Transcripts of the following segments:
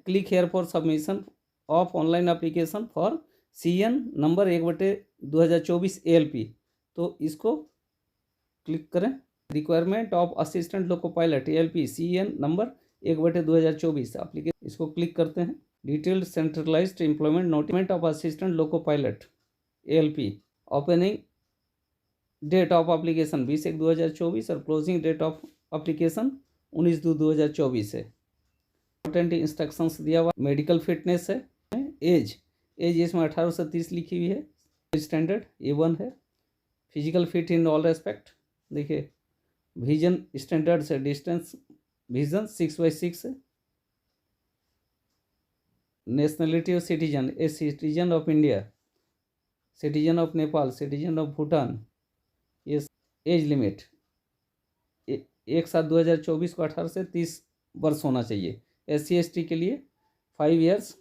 Click here for submission of online application for CN number 1/2024 ALP। तो इसको click करें। Requirement of assistant loco pilot ALP CN number 1/2024 application, इसको click करते हैं। Detailed centralised employment notification of assistant loco pilot ALP, opening date of application 20/1/2024 और closing date of application 19/2/2024 है। Important instructions दिया हुआ, मेडिकल फिटनेस है, as इसमें 18 से 30 लिखी हुई है। स्टैंडर्ड A1 है। Physical fit in all respect, देखिए विजन स्टैंडर्ड से डिस्टेंस विजन 6/6 है। Nationality of citizen, a citizen of India, citizen of Nepal, citizen of Bhutan. ये एज लिमिट 1/7/2024 को 18 से 30 वर्ष होना चाहिए। SC/ST के लिए 5 ईयर्स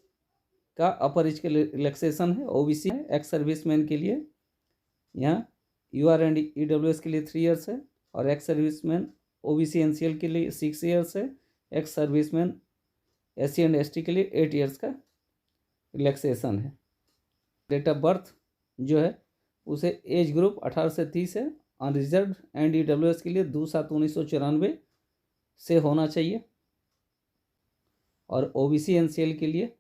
का अपर एज के रिलैक्सेशन है। OBC है। एक्स सर्विसमैन के लिए यहाँ UR एंड EWS के लिए 3 ईयर्स है और एक्स सर्विसमैन OBC NCL के लिए 6 ईयर्स है। Ex serviceman SC and ST के लिए 8 ईयर्स का रिलैक्सेशन है। डेट ऑफ बर्थ जो है उसे एज ग्रुप 18 से 30 है। अनरिजर्व एंड EWS के लिए 2/7/1994 से होना चाहिए और OBC NCL के लिए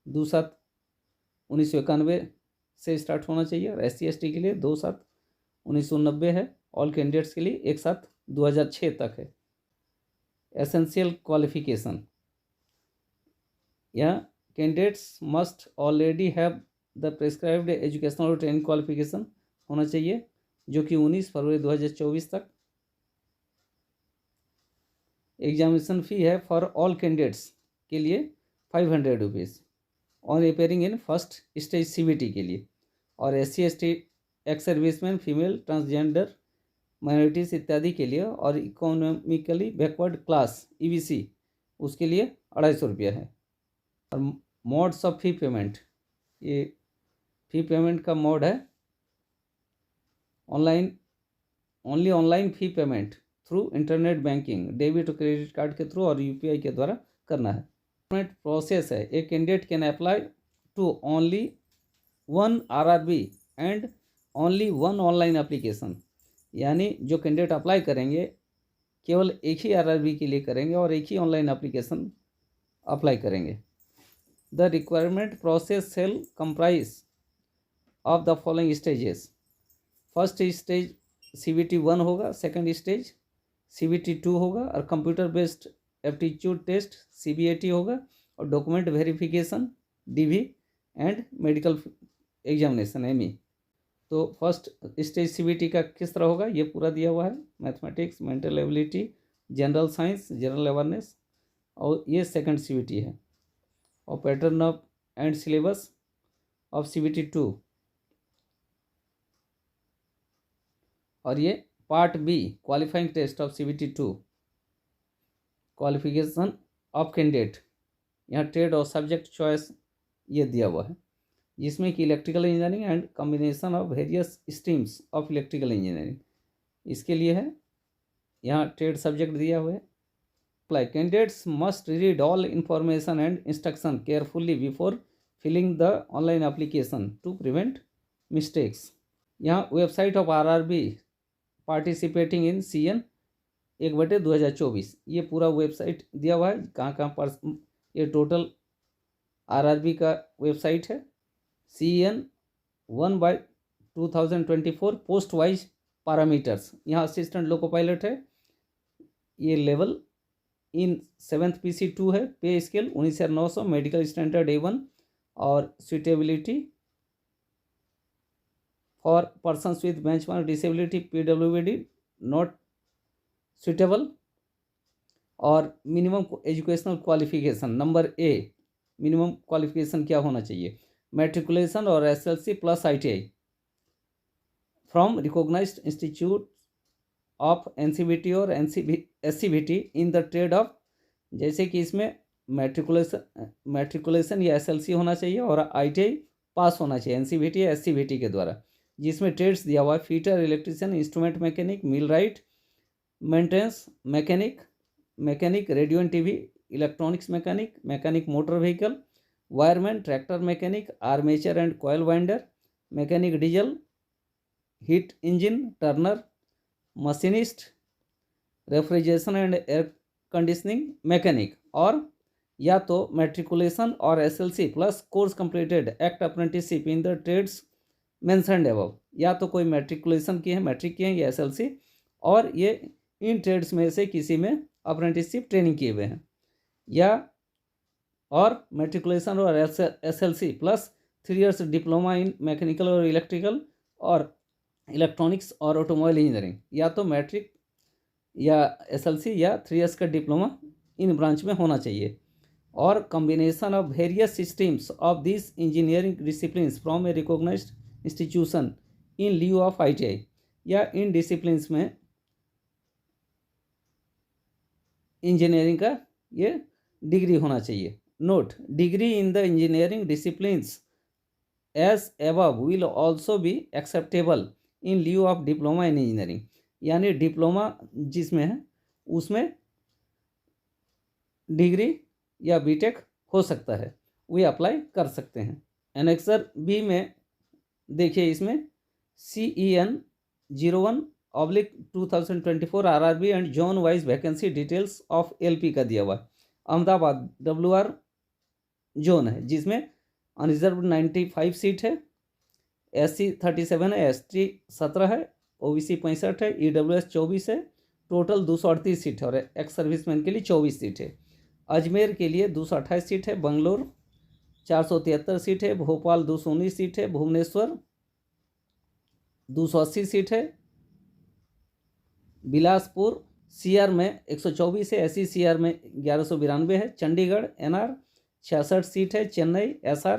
2/7/1991 से स्टार्ट होना चाहिए और SC/ST के लिए 2/7/1990 है। ऑल कैंडिडेट्स के लिए 1/7/2006 तक है। एसेंशियल क्वालिफिकेशन, या candidates must already have the prescribed educational और ट्रेनिंग क्वालिफिकेशन होना चाहिए जो कि 19 फरवरी 2024 तक। एग्जामिनेशन फ़ी है फॉर ऑल कैंडिडेट्स के लिए 500 rupees on appearing in first stage CBT के लिए, और SC/ST ex serviceman, female, transgender, minorities इत्यादि के लिए, और इकोनॉमिकली बैकवर्ड क्लास EBC उसके लिए 250 रुपया है। और मोड्स ऑफ फ़ी पेमेंट, ये फ़ी पेमेंट का मोड है only online fee payment through internet banking, debit और क्रेडिट कार्ड के थ्रू और UPI के द्वारा करना है। पेमेंट प्रोसेस है, a candidate can apply to only 1 RRB and only 1 online application, यानी जो कैंडिडेट अप्लाई करेंगे केवल एक ही RRB के लिए करेंगे और एक ही ऑनलाइन एप्लीकेशन अप्लाई करेंगे। The requirement process cell comprise of the following stages. First stage CBT 1 होगा, सेकंड स्टेज CBT 2 होगा और computer based aptitude test CBAT होगा और document verification DV and medical examination ME। तो फर्स्ट स्टेज CBT का किस तरह होगा ये पूरा दिया हुआ है, mathematics, mental ability, general science, general awareness, और ये सेकंड CBT है। और pattern of and syllabus of CBT 2, और ये part B qualifying test of CBT 2, qualification of candidate, यहाँ ट्रेड और सब्जेक्ट चॉइस ये दिया हुआ है, जिसमें कि electrical engineering and combination of various streams of electrical engineering इसके लिए है। यहाँ ट्रेड सब्जेक्ट दिया हुआ है। Apply, candidates must read all information and instruction carefully before filling the online application to prevent mistakes. यहाँ website of RRB participating in CN 1/2024 ये पूरा वेबसाइट दिया हुआ है, कहाँ कहाँ पर ये टोटल RRB का वेबसाइट है। CN 1/2024 पोस्ट वाइज पैरामीटर्स, यहाँ असिस्टेंट लोको पायलट है, ये लेवल इन 7th PC 2 है। पे स्केल 19,900, मेडिकल स्टैंडर्ड A1 और suitability for persons with benchmark disability PWD not suitable, और minimum educational qualification number A, minimum qualification क्या होना चाहिए, मैट्रिकुलेशन और SLC plus ITI from recognised institute of NCVT और SCVT in the trade of, जैसे कि इसमें मैट्रिकुलेशन या SLC होना चाहिए और ITI पास होना चाहिए NCVT या SCVT के द्वारा, जिसमें ट्रेड्स दिया हुआ है fitter, electrician, instrument mechanic, millwright, maintenance mechanic, radio and TV electronics mechanic, mechanic motor vehicle, wireman, tractor mechanic, armature and coil winder, mechanic diesel, heat engine turner, machinist, refrigeration and air conditioning mechanic, और या तो matriculation और SLC plus course completed act apprenticeship in the trades mentioned above, या तो कोई matriculation की है, matric की है, या एसएलसी, और ये इन ट्रेड्स में से किसी में अप्रेंटिसशिप ट्रेनिंग किए हुए हैं, या और मैट्रिकुलेशन और SLC plus 3 years diploma in mechanical और इलेक्ट्रिकल और इलेक्ट्रॉनिक्स और ऑटोमोबाइल इंजीनियरिंग, या तो मैट्रिक या एसएलसी या 3 इयर्स का डिप्लोमा इन ब्रांच में होना चाहिए, और combination of various systems of this engineering disciplines from a recognised institution in lieu of ITI, या इन डिसिप्लिन्स में इंजीनियरिंग का ये डिग्री होना चाहिए। Note, degree in the engineering disciplines as above will also be acceptable in lieu of diploma in engineering, यानी diploma जिसमें है उसमें डिग्री या बीटेक हो सकता है, वे अप्लाई कर सकते हैं। एनेक्सर बी में देखिए, इसमें CEN 01/2024 RRB and zone wise vacancy details of LP का दिया हुआ है। अहमदाबाद WR जोन है, जिसमें अनरिजर्व 95 सीट है, SC 37 है, ST 17 है, OBC 65 है, EWS 24 है, टोटल 238 सीट है, और एक्स सर्विसमैन के लिए 24 सीट है। अजमेर के लिए 228 सीट है, बंगलोर 473 सीट है, भोपाल 219 सीट है, भुवनेश्वर 280 सीट है, बिलासपुर CR में 124 है, SC CR में 1192 है, चंडीगढ़ NR 66 सीट है, चेन्नई SR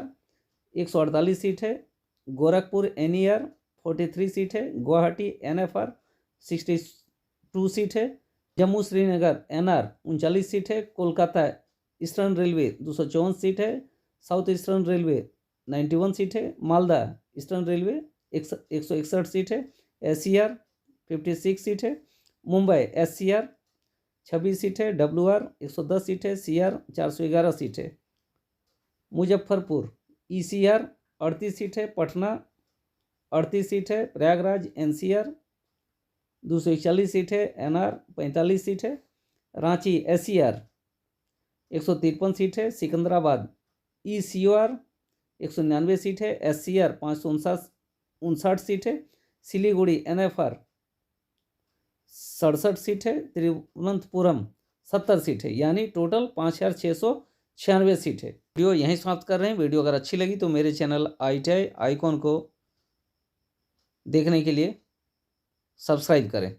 148 सीट है, गोरखपुर NER 43 सीट है, गुवाहाटी NFR 62 सीट है, जम्मू श्रीनगर NR 39 सीट है, कोलकाता ईस्टर्न रेलवे 254 सीट है, साउथ ईस्टर्न रेलवे 91 सीट है, मालदा ईस्टर्न रेलवे 161 सीट है, SCR 56 सीट है, मुंबई SCR 26 सीट है, WR 110 सीट है, CR 411 सीट है, मुजफ्फरपुर ECR 38 सीट है, पटना 38 सीट है, प्रयागराज NCR 241 सीट है, NR 45 सीट है, रांची SCR 153 सीट है, सिकंदराबाद ECOR 199 सीट है, SCR 559 सीट है, सिलीगुड़ी NFR 67 सीट है, तिरुवनंतपुरम 70 सीट है, यानी टोटल 5696 सीट है। वीडियो यहीं समाप्त कर रहे हैं। वीडियो अगर अच्छी लगी तो मेरे चैनल ITI आइकॉन को देखने के लिए सब्सक्राइब करें।